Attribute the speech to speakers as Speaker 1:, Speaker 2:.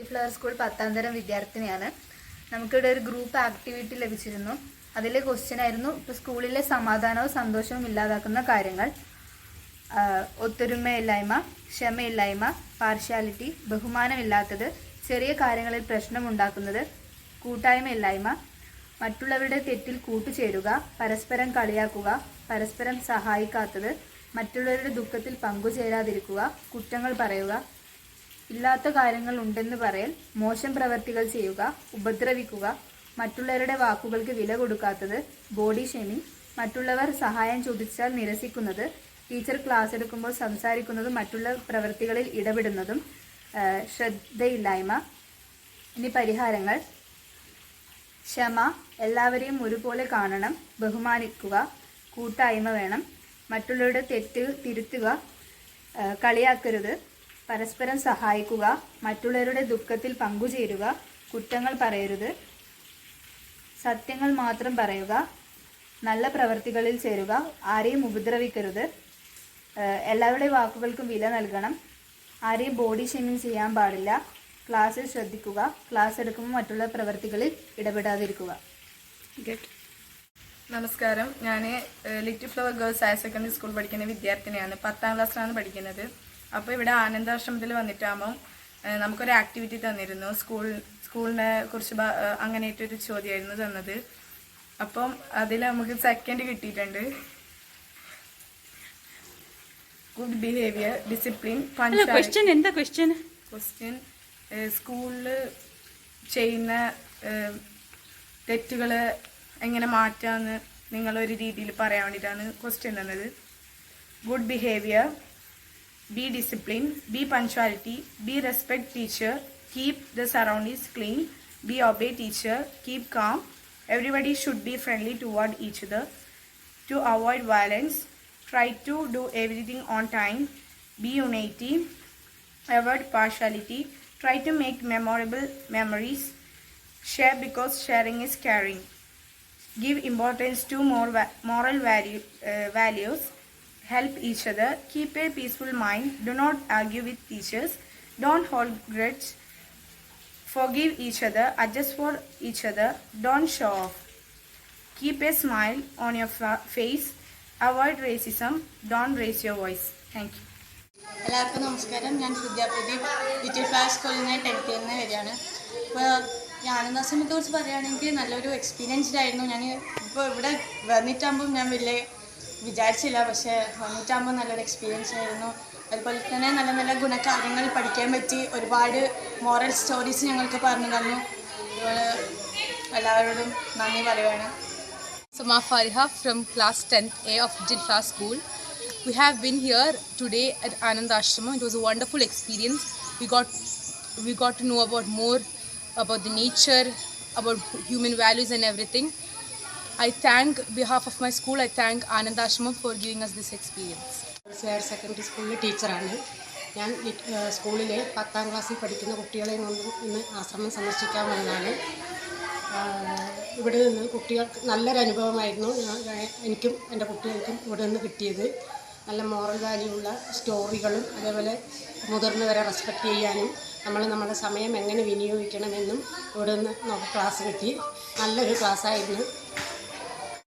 Speaker 1: Flower school 10ാം തരം വിദ്യാർത്ഥിനിയാണ്. നമുക്കിവിടെ ഒരു ഗ്രൂപ്പ് ആക്ടിവിറ്റി ലഭിച്ചിരുന്നു. അതിലെ ക്വസ്റ്റ്യൻ ആയിരുന്നു ഇപ്പോൾ സ്കൂളിലെ സമാധാനവും സന്തോഷവും ഇല്ലാതാക്കുന്ന കാര്യങ്ങൾ. ഒത്തൊരുമയില്ലായ്മ, ക്ഷമയില്ലായ്മ, പാർഷ്യാലിറ്റി, ബഹുമാനമില്ലാത്തത്, ചെറിയ കാര്യങ്ങളിൽ പ്രശ്നമുണ്ടാക്കുന്നത്, കൂട്ടായ്മയില്ലായ്മ, മറ്റുള്ളവരുടെ തെറ്റിൽ കൂട്ടുചേരുക, പരസ്പരം കളിയാക്കുക, പരസ്പരം സഹായിക്കാത്തത്, മറ്റുള്ളവരുടെ ദുഃഖത്തിൽ പങ്കുചേരാതിരിക്കുക, കുറ്റങ്ങൾ പറയുക, ഇല്ലാത്ത കാര്യങ്ങൾ ഉണ്ടെന്ന് പറയൽ, മോശം പ്രവർത്തികൾ ചെയ്യുക, ഉപദ്രവിക്കുക, മറ്റുള്ളവരുടെ വാക്കുകൾക്ക് വില കൊടുക്കാത്തത്, ബോഡി ഷേമിംഗ്, മറ്റുള്ളവർ സഹായം ചോദിച്ചാൽ നിരസിക്കുന്നത്, ടീച്ചർ ക്ലാസ് എടുക്കുമ്പോൾ സംസാരിക്കുന്നതും മറ്റുള്ള പ്രവൃത്തികളിൽ ഇടപെടുന്നതും, ശ്രദ്ധയില്ലായ്മ. ഇനി പരിഹാരങ്ങൾ: ക്ഷമ, എല്ലാവരെയും ഒരുപോലെ കാണണം, ബഹുമാനിക്കുക, കൂട്ടായ്മ വേണം, മറ്റുള്ളവരുടെ തെറ്റ് തിരുത്തുക, കളിയാക്കരുത്, പരസ്പരം സഹായിക്കുക, മറ്റുള്ളവരുടെ ദുഃഖത്തിൽ പങ്കുചേരുക, കുറ്റങ്ങൾ പറയരുത്, സത്യങ്ങൾ മാത്രം പറയുക, നല്ല പ്രവർത്തികളിൽ ചേരുക, ആരെയും ഉപദ്രവിക്കരുത്, എല്ലാവരുടെ വാക്കുകൾക്കും വില നൽകണം, ആരെയും ബോഡി ഷേമിംഗ് ചെയ്യാൻ പാടില്ല, ക്ലാസ്സിൽ ശ്രദ്ധിക്കുക, ക്ലാസ് എടുക്കുമ്പോൾ മറ്റുള്ള പ്രവർത്തികളിൽ ഇടപെടാതിരിക്കുക.
Speaker 2: നമസ്കാരം, ഞാൻ little flower girls higher secondary school പഠിക്കുന്ന വിദ്യാർത്ഥിനിയാണ്. 10ാം ക്ലാസ്സിലാണ് പഠിക്കുന്നത്. അപ്പോൾ ഇവിടെ ആനന്ദാശ്രമത്തിൽ വന്നിട്ടാകുമ്പം നമുക്കൊരു ആക്ടിവിറ്റി തന്നിരുന്നു. സ്കൂളിനെ കുറിച്ച് അങ്ങനെയായിട്ടൊരു ചോദ്യമായിരുന്നു തന്നത്. അപ്പം അതിൽ നമുക്ക് സെക്കൻഡ് കിട്ടിയിട്ടുണ്ട്. ഗുഡ് ബിഹേവിയർ, ഡിസിപ്ലിൻ, ക്വസ്റ്റ്യൻ സ്കൂളിൽ ചെയ്യുന്ന തെറ്റുകൾ എങ്ങനെ മാറ്റാമെന്ന് നിങ്ങളൊരു രീതിയിൽ പറയാൻ വേണ്ടിയിട്ടാണ് ക്വസ്റ്റ്യൻ തന്നത്. Good behaviour, B discipline, B punctuality, B respect teacher, keep the surroundings clean, B obey teacher, keep calm, everybody should be friendly toward each other, to avoid violence, try to do everything on time, be unity, avoid partiality, try to make memorable memories, share because sharing is caring, give importance to moral values, help each other, keep a peaceful mind, do not argue with teachers, don't hold grudge, forgive each other, adjust for each other, don't show off, keep a smile on your face, avoid racism, don't raise your voice. Thank you.
Speaker 3: എല്ലാവർക്കും നമസ്കാരം. ഞാൻ വിദ്യാപ്രദീപ് little flower സ്കൂളിൽ നിന്ന് 10th നിന്ന് വരികയാണ്. ഇപ്പോൾ ഈ ആനന്ദാശ്രമത്തെ കുറിച്ച് പറയുകയാണെങ്കിൽ നല്ലൊരു എക്സ്പീരിയൻസ്ഡ് ആയിരുന്നു. ഞാൻ ഇപ്പോൾ ഇവിടെ വന്നിട്ടാകുമ്പം ഞാൻ വലിയ വിചാരിച്ചില്ല, പക്ഷേ വന്നിട്ടാകുമ്പോൾ നല്ലൊരു എക്സ്പീരിയൻസ് ആയിരുന്നു. അതുപോലെ തന്നെ നല്ല നല്ല ഗുണകാര്യങ്ങൾ പഠിക്കാൻ പറ്റി. ഒരുപാട് മോറൽ സ്റ്റോറീസ് ഞങ്ങൾക്ക് പറഞ്ഞു തന്നു. എല്ലാവരോടും നന്ദി പറയുകയാണ്.
Speaker 4: Sama Fariha from class 10A of Little Flower School. We have been here today at Anand Ashram. It was a wonderful experience. We got to know about more about the nature, about human values and everything. I thank behalf of my school. I thank Anand Ashram for giving us this experience.
Speaker 5: Higher secondary സ്കൂളിലെ ടീച്ചറാണ് ഞാൻ. സ്കൂളിൽ 10ാം ക്ലാസ്സിൽ പഠിക്കുന്ന കുട്ടികളെ കൊണ്ട് ഇന്ന് ആശ്രമം സന്ദർശിക്കാൻ വന്നതാണ്. ഇവിടെ നിന്ന് കുട്ടികൾക്ക് നല്ലൊരു അനുഭവമായിരുന്നു. എനിക്കും എൻ്റെ കുട്ടികൾക്കും ഇവിടെ നിന്ന് കിട്ടിയത്. നല്ല മോറൽ വാല്യൂ ഉള്ള സ്റ്റോറികളും അതേപോലെ മുതിർന്നവരെ റെസ്പെക്റ്റ് ചെയ്യാനും നമ്മുടെ സമയം എങ്ങനെ വിനിയോഗിക്കണമെന്നും ഇവിടെ നിന്ന് നമുക്ക് ക്ലാസ് കിട്ടി. നല്ലൊരു ക്ലാസ്സായിരുന്നു.